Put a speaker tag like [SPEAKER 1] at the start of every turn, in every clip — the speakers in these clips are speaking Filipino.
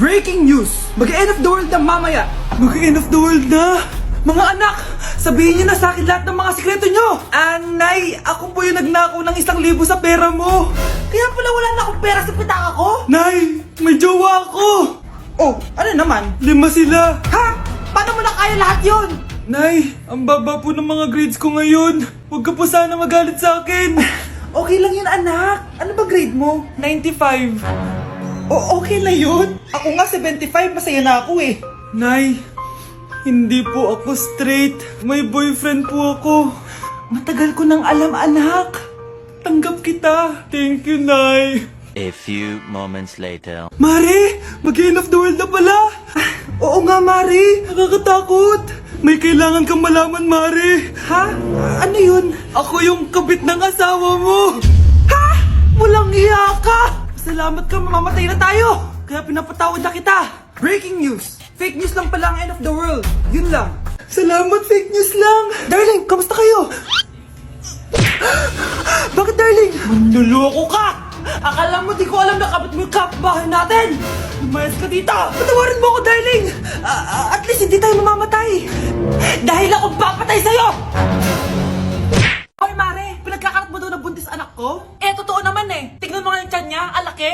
[SPEAKER 1] Breaking news! Mag-end of the world na mamaya! Mag-end of the world na? Mga anak! Sabihin niyo na sa akin lahat ng mga sikreto niyo! Nay, ako po yung nagnakaw ng 1,000 sa pera mo! Kaya pala wala na akong pera sa pitaka ko? Nay, may jowa ako! Oh, ano naman? 5 sila! Ha? Paano mo na kaya lahat yon? Nay, ang baba po ng mga grades ko ngayon. Huwag ka po sana magalit sa akin. Okay lang yun, anak. Ano ba grade mo? 95. Okay na yun. Ako nga 75, masaya na ako eh. Nay, hindi po ako straight. May boyfriend po ako. Matagal ko nang alam, anak. Tanggap kita. Thank you, Nay.
[SPEAKER 2] A few moments later.
[SPEAKER 1] Mari, mag-end of the world na pala. Oo nga, Mari. Nakakatakot. May kailangan kang malaman, Mari. Ha? Ano yun? Ako yung kabit ng asawa mo. Ha? Walang iya ka. Salamat ka, mamamatay na tayo. Kaya pinapatawad na kita. Breaking news. Fake news lang pala ang end of the world. Yun lang. Salamat, fake news lang. Darling, kamusta kayo? Bakit, darling? Manluloko ka. Akala mo di ko alam na kabit mo yung kapitbahay natin. Lumayas ka dito. Patawarin mo ako, darling. At least hindi tayo mamamatay. Dahil ako papatay sa'yo. Hoy, Mare. Pinagkakarat mo daw na buntis anak ko? Totoo naman eh. Tignan mo nga yung tiyan niya. Alaki.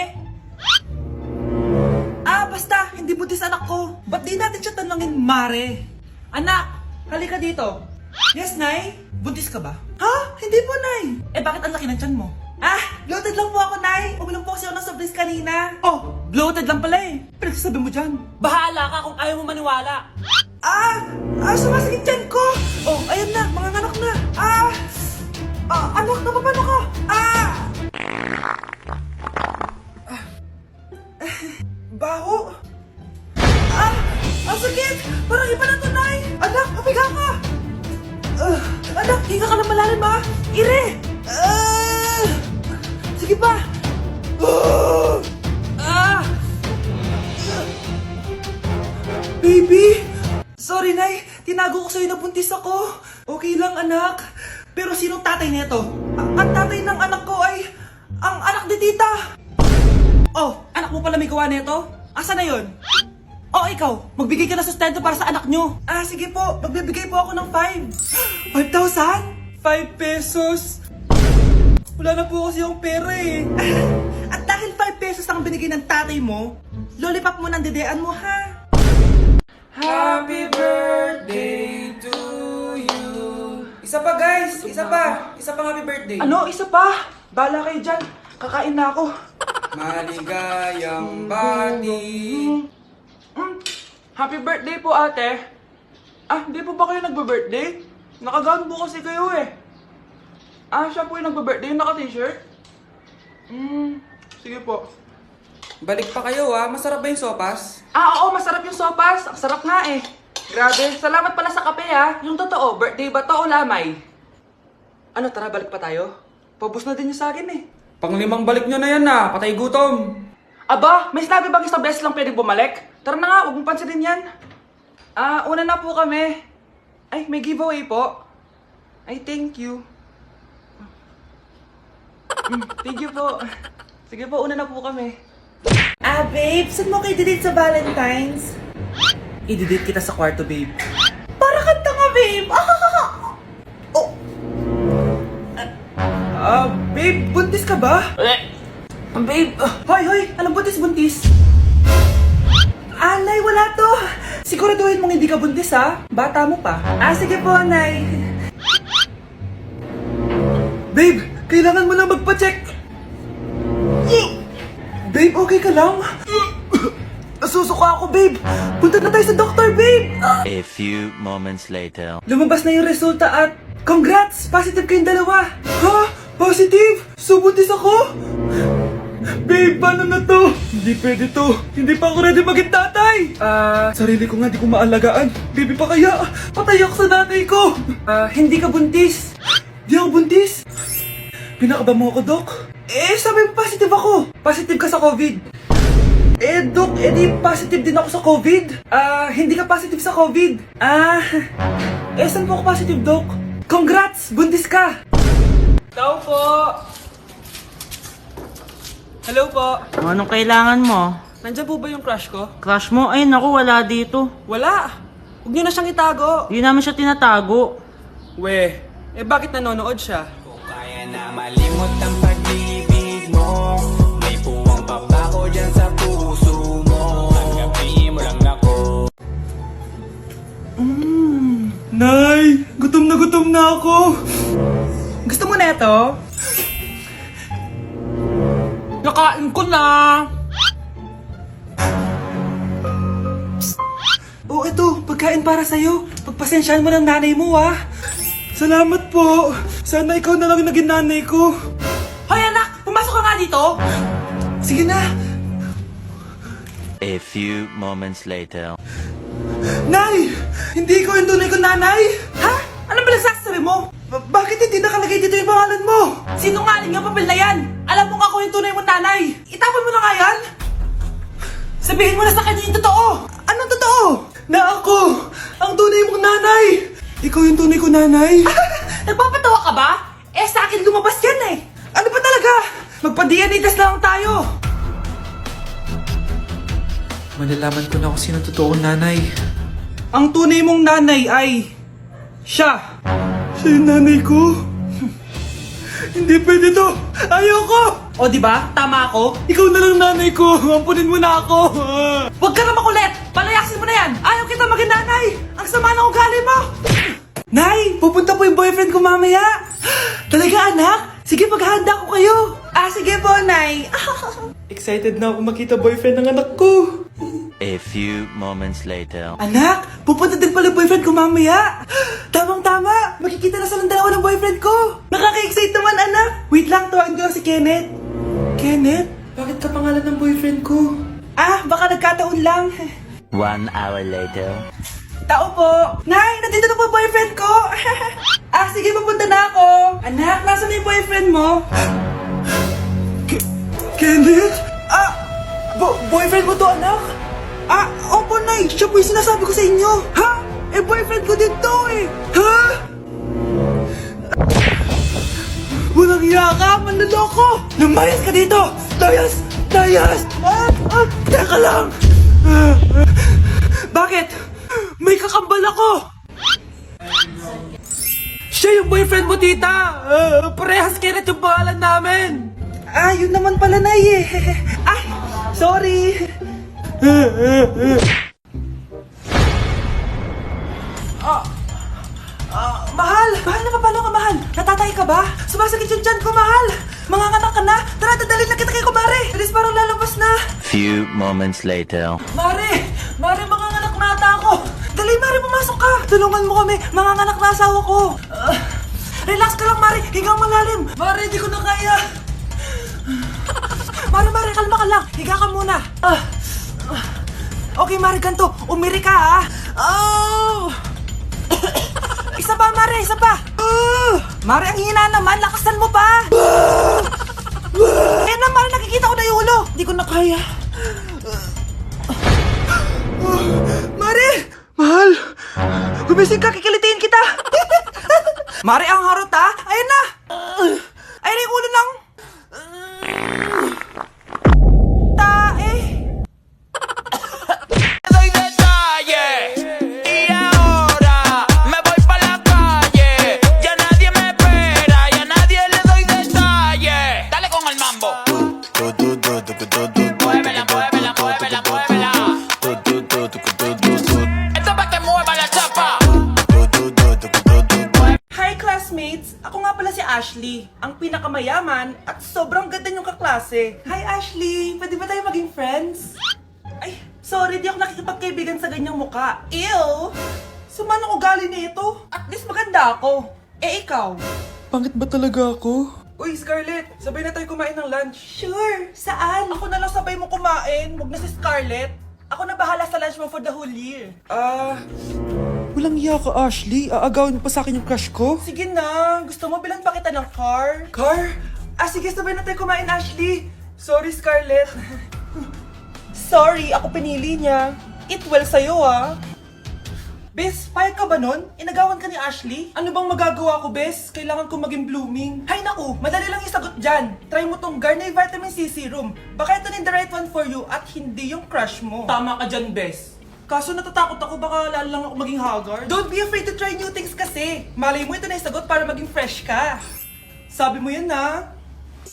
[SPEAKER 1] Basta. Hindi buntis anak ko. Ba't di natin siya tanongin, Mare? Anak, halika dito. Yes, Nay? Buntis ka ba? Ha? Hindi po, Nay. Bakit ang laki ng tiyan mo? Bloated lang po ako, Nay. Uminom po kasi ako ng sobris kanina. Bloated lang pala eh. Pinagsasabi mo dyan. Bahala ka kung ayaw mo maniwala. Sumasakit tiyan ko. Ayan na, mga anak na. Anak, napapano ka? Baho. Ang sakit. Parang iba na to, Nay. Anak, papiga ka. Anak, hinga ka na malalim, ha? Ire. Sige pa! Baby! Sorry, Nay. Tinago ko sa'yo na buntis ako. Okay lang, anak. Pero sinong tatay nito? Ang tatay ng anak ko ay ang anak ni tita. Anak mo pala may gawa nito? Asa na yun? Ikaw. Magbigay ka na sustento para sa anak nyo. Sige po. Magbibigay po ako ng 5. 5,000? 5 pesos? Wala na po kasi yung pera eh. At dahil 5 pesos ang binigay ng tatay mo, lollipop mo ng dedean mo, ha? Happy birthday to you. Isa pa, guys. Isa pa. Isa pang happy birthday. Ano? Isa pa? Bala kayo dyan. Kakain na ako. Maligayang bati. Happy birthday po, ate. Hindi po ba kayo nagbe-birthday? Nakagown po kasi kayo eh. Siya po yung nagbe-birthday, yung naka-t-shirt? Sige po. Balik pa kayo masarap ba yung sopas? Oo, masarap yung sopas. Ang sarap nga eh. Grabe, salamat pala sa kape Yung totoo, birthday ba to o lamay? Tara, balik pa tayo? Paubos na din yung sa akin eh. Pang-5 balik nyo na yan patay gutom. Aba, may sinabi bang isang beses lang pwede bumalik? Tara na nga, huwag mong pansinin yan. Una na po kami. Ay, may giveaway po. Ay, thank you. Thank you po. Sige po, una na po kami. Babe, saan mo kayo i-date sa Valentine's? I-date kita sa kwarto, babe. Para kanta nga, babe! Babe, buntis ka ba? Babe, hoy, anong buntis? Nay, wala to. Siguraduhin mong hindi ka buntis, ha? Bata mo pa. Sige po, Nay. Babe, kailangan mo na magpa-check. Babe, okay ka lang? Nasusuka ako, babe. Punta na tayo sa doktor, babe.
[SPEAKER 2] A few moments later.
[SPEAKER 1] Lumabas na yung resulta at congrats! Positive kayong dalawa. Ha? Positive? So, buntis ako? Babe, paano na to? Hindi pwede to. Hindi pa ako ready maging tatay. Sarili ko nga di ko maalagaan. Baby pa kaya? Patay ako sa nanay ko. Hindi ka buntis. Di ako buntis? Pinakaba mo ako, Dok? Sabi mo positive ako. Positive ka sa COVID. Dok, di positive din ako sa COVID. Hindi ka positive sa COVID. Saan po ako positive, Dok? Congrats! Buntis ka! Tao po! Hello po!
[SPEAKER 3] Anong kailangan mo?
[SPEAKER 1] nandyan po ba yung crush ko?
[SPEAKER 3] Crush mo? Ay naku, wala dito.
[SPEAKER 1] Wala. Huwag niyo na siyang itago.
[SPEAKER 3] Hindi namin siya tinatago.
[SPEAKER 1] We, bakit nanonood siya?
[SPEAKER 4] Kaya na malimot ang pag-ibig mo. May puwang papako dyan sa puso mo. Tanggapin mo lang ako.
[SPEAKER 1] Nay, gutom na ako. Gusto mo na ito? Nakain ko na. Oh, ito, pagkain para sa'yo. Pagpasensyahan mo ng nanay mo, ah. Salamat po. Sana ikaw na lang naging nanay ko. Hoy, anak! Pumasok ka nga dito! Sige na.
[SPEAKER 2] A few moments later.
[SPEAKER 1] Nay! Hindi ko yung tunay kong nanay! Ha? Anong pinagsasabi mo? Bakit hindi nakalagay dito yung pangalan mo? Sinungaling ang papel na yan! Alam mo nga ako yung tunay mong nanay! Itapon mo na nga yan! Sabihin mo na sa kanya yung totoo! Anong totoo? Na ako! Ang tunay mong nanay! Ikaw yung tunay kong nanay? Nagpapatawa ka ba? Sa akin lumabas yan eh! Ano ba talaga? Magpa-DNA test lang tayo! Malalaman ko na kung sino totoong nanay. Ang tunay mong nanay ay... siya! Siya yung nanay ko? Hindi pwede to! Ayoko! O diba? Tama ako? Ikaw na lang nanay ko! Ampunin mo na ako! Huwag ka na makulit! Palayasin mo na yan! Ayaw kita maging nanay! Ang sama ng ugali mo! Nay! Pupunta po yung boyfriend ko mamaya! Talaga anak? Sige, paghahanda ko kayo! Sige po, Nay! Excited na ako makita boyfriend ng anak ko!
[SPEAKER 2] A few moments later.
[SPEAKER 1] Anak, pupunta din pala boyfriend ko mamaya. Tamang-tama, makikita na silang dalawa ng boyfriend ko. Nakaka-excite naman, anak. Wait lang, tawagin ko lang si Kenneth. Kenneth? Bakit ka pangalan ng boyfriend ko? Baka nagkataon lang.
[SPEAKER 2] 1 hour later.
[SPEAKER 1] Tao po. Nay, nandito na po boyfriend ko. Sige, pupunta na ako. Anak, nasa na yung boyfriend mo? Kenneth? Boyfriend mo to, anak? Opo, Nay. Siya po yung sinasabi ko sa inyo. Ha? Boyfriend ko din to eh. Ha? Walang iya ka, manloloko. Lumayas ka dito. Layas! Layas! Teka lang. Bakit? May kakambal ako. Siya yung boyfriend mo, tita. Parehas Kenneth yung pangalan namin. Yun naman pala, Nay eh. Sorry. Mahal! Mahal na paano ka, mahal? Natatay ka ba? Sumasakit yung tiyan ko, mahal! Manganganak ka na? Tara, dadalhin na kita kay kumare! Bilis parang lalabas na!
[SPEAKER 2] Few moments later.
[SPEAKER 1] Mare! Mare, manganganak na ata ako! Dali, Mare, pumasok ka! Tulungan mo kami! Manganganak na asawa ko! Relax ka lang, Mare! Higang malalim! Mare, hindi ko na kaya! Mare, kalma ka lang! Higa ka muna! Okay, Mare, ganito! Umiri ka, ha! Isa pa, Mare! Isa pa! Mare, ang hina naman! Lakasan mo pa! Ayan na, Mare! Nakikita ko na yung ulo! Hindi ko na kaya! Mare! Mahal! Gumising ka! Kikilitiin kita! Mare, ang harot, ha! Ayan na! Ayan na yung ulo ng... tae!
[SPEAKER 4] Doy detalles y ahora me voy pa la calle. Ya nadie me espera, ya nadie le doy detalles. Dale con el mambo. Muévela, muévela, muévela, muévela. Esto pa' que mueva la chapa.
[SPEAKER 1] Hi, classmates! Ako nga pala si Ashley, ang pinakamayaman at sobrang ganda niyong kaklase. Hi, Ashley! Pwede ba tayo maging friends? Ay, sorry, di ako nakikipagkaibigan sa ganyang muka. Ew! Sama ng ugali nito. At least maganda ako. Ikaw? Pangit ba talaga ako? Uy, Scarlett! Sabay na tayo kumain ng lunch. Sure! Saan? Ako na lang sabay mo kumain. Huwag na si Scarlett. Ako na bahala sa lunch mo for the whole year. Walang iya ka, Ashley. Aagawin mo pa sa akin yung crush ko? Sige na. Gusto mo bilan pa kita ng car? Car? Sige, sabay na tayo kumain, Ashley. Sorry, Scarlett. Sorry, ako pinili niya. Eat well sa'yo, ah. Bes, payag ka ba nun? Inagawan ka ni Ashley? Ano bang magagawa ko, Bes? Kailangan ko maging blooming. Hay naku, madali lang yung sagot dyan. Try mo tong Garnier Vitamin C Serum. Baka ito na the right one for you at hindi yung crush mo. Tama ka dyan, Bes. Kaso natatakot ako, baka lalo lang ako maging haggard. Don't be afraid to try new things kasi. Malay mo ito na yung sagot para maging fresh ka. Sabi mo yan na.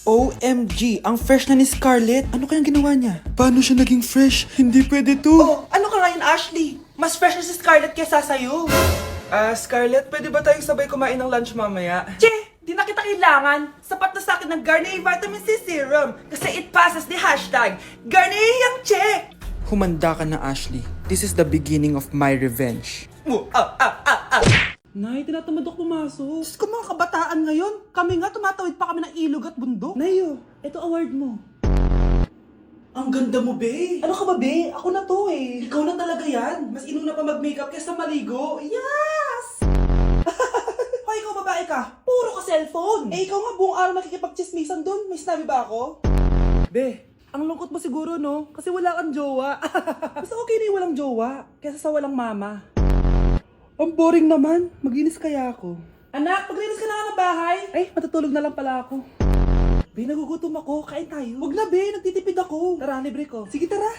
[SPEAKER 1] OMG, ang fresh na ni Scarlett. Ano kayang ginawa niya? Paano siya naging fresh? Hindi pwede to. Oh, ano ka ngayon, Ashley? Mas fresh na si Scarlett kesa sa'yo. Scarlett, pwede ba tayong sabay kumain ng lunch mamaya? Che, di na kita kailangan. Sapat na sa akin ng Garnier Vitamin C Serum. Kasi it passes the hashtag Garnier yang che. Humanda ka na, Ashley. This is the beginning of my revenge. Nay, tinatamad ako pumasok. Diyos ko, mga kabataan ngayon. Kami nga, tumatawid pa kami ng ilog at bundok. Nayo, ito award mo. Ang ganda mo, be. Ano ka ba, be? Ako na to eh. Ikaw na talaga yan. Mas inuna pa mag-makeup kaysa maligo. Yes! Hoy, ikaw babae ka. Puro ka cellphone. Eh, ikaw nga buong araw nakikipag-chismisan doon. May sinabi ba ako? Be, ang lungkot mo siguro, no? Kasi wala kang jowa. Mas okay na yung walang jowa kaysa sa walang mama. Ang boring naman. Maginis kaya ako. Anak, maglinis ka na nga ng bahay. Ay, matutulog na lang pala ako. Be, nagugutom ako. Kain tayo. Huwag na, be. Nagtitipid ako. Tara, libre ko. Sige, tara.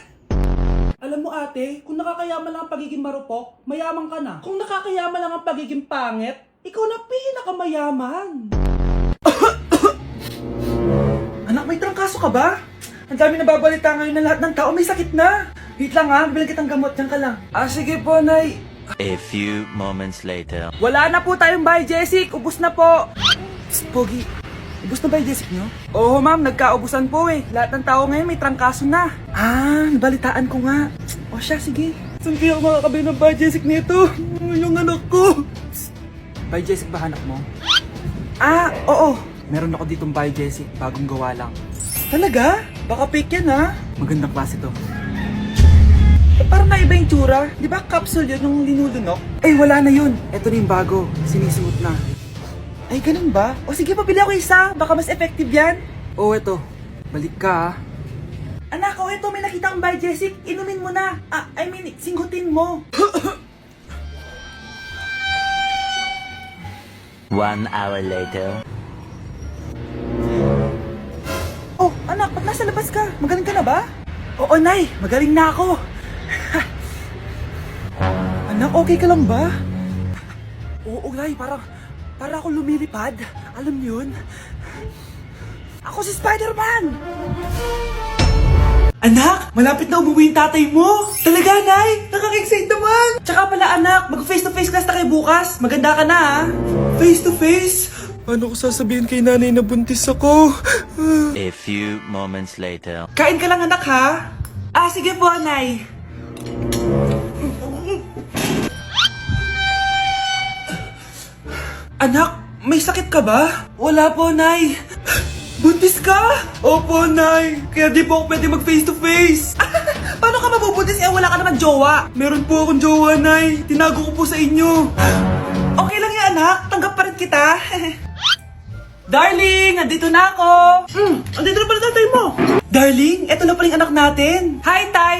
[SPEAKER 1] Alam mo, ate, kung nakakayaman lang ang pagiging marupok, mayaman ka na. Kung nakakayaman lang ang pagiging pangit, ikaw na pinakamayaman. Anak, may trangkaso ka ba? Ang dami nababalita ngayon na lahat ng tao may sakit na. Wait lang ha, bilang kitang gamot. Diyan ka lang. Sige po, Nay.
[SPEAKER 2] A few moments later.
[SPEAKER 1] Wala na po tayong Bay Jessic. Ubus na po. Psst, Pogi. Ubus na Bay Jessic nyo? Oo, ma'am. Nagkaubusan po eh. Lahat ng tao ngayon may trangkaso na. Nabalitaan ko nga. O siya, sige. Saan kaya ako makakabay ng Bay Jessic nito? Yung anak ko. Psst. Bay Jessic ba hanap mo? Oo. Meron ako ditong Bay Jessic. Bagong gawa lang. Talaga? Baka fake yan ha? Magandang klase to. Parang naiba yung tsura. Di ba capsule yun yung linulunok? Ay, wala na yun. Ito na yung bago. Sinisuot na. Ay, ganun ba? O sige, pabili ako isa. Baka mas effective yan. Eto. Balik ka, Anak, ito. May nakita kang Bay Jessic. Inumin mo na. Singhutin mo.
[SPEAKER 2] 1 hour later.
[SPEAKER 1] Oh, anak, ba't nasa labas ka? Magaling ka na ba? Oo, Nay. Magaling na ako. Anak, okay ka lang ba? Oo, Nay. Para ako lumilipad. Alam niyo yun? Ako si Spider-Man! Anak, malapit na umuwi yung tatay mo. Talaga, Nay? Nakaka-excite naman. Tsaka pala, anak, mag-face-to-face class na kayo bukas. Maganda ka na, ha? Face-to-face? Paano ko sasabihin kay nanay na buntis ako?
[SPEAKER 2] A few moments later.
[SPEAKER 1] Kain ka lang, anak, ha? Sige po, Nay. Anak, may sakit ka ba? Wala po, Nay. Buntis ka? Opo, Nay. Kaya di po ako pwede mag face to face. Paano ka mabubuntis? Wala ka naman jowa. Meron po akong jowa, Nay. Tinago ko po sa inyo. Okay lang yan, anak. Tanggap pa rin kita. Darling, nandito na ako. Andito na pala tatay mo. Darling, eto na pala yung anak natin. Hi, Tay.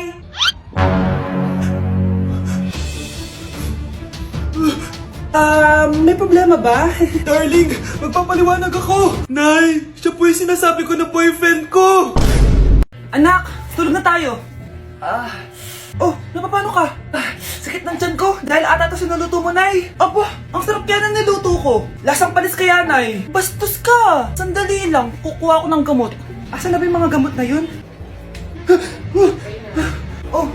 [SPEAKER 1] May problema ba? Darling, magpapaliwanag ako. Nay, siya po yung sinasabi ko na boyfriend ko. Anak, tulog na tayo. Napapano ka? Sakit ng tiyan ko dahil ata ito sinuluto mo, Nay. Aba, ang sarap kaya ng niluto ko. Lasang panis kaya, Nay. Bastos ka. Sandali lang, kukuha ko ng gamot. Asan na ba yung mga gamot na yun?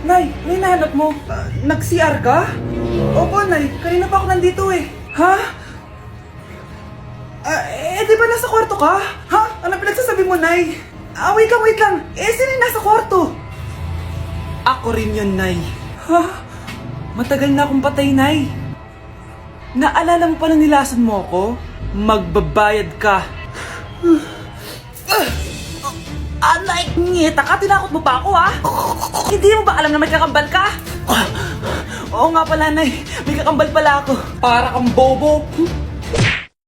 [SPEAKER 1] Nay, may nahanap mo. Nag-CR ka? Opo, Nay. Kanina pa ako nandito eh. Ha? Di ba nasa kwarto ka? Ha? Ano pinagsasabi mo, Nay? Wait lang. Sino yung nasa kwarto? Ako rin yun, Nay. Ha? Matagal na akong patay, Nay. Naalala mo pa na nilason mo ako? Magbabayad ka. Nay, ngita ka, tinakot mo pa ako, ha? Hindi mo ba alam na may kakambal ka? Oo nga pala, Nay. May kakambal pala ako. Para kang bobo.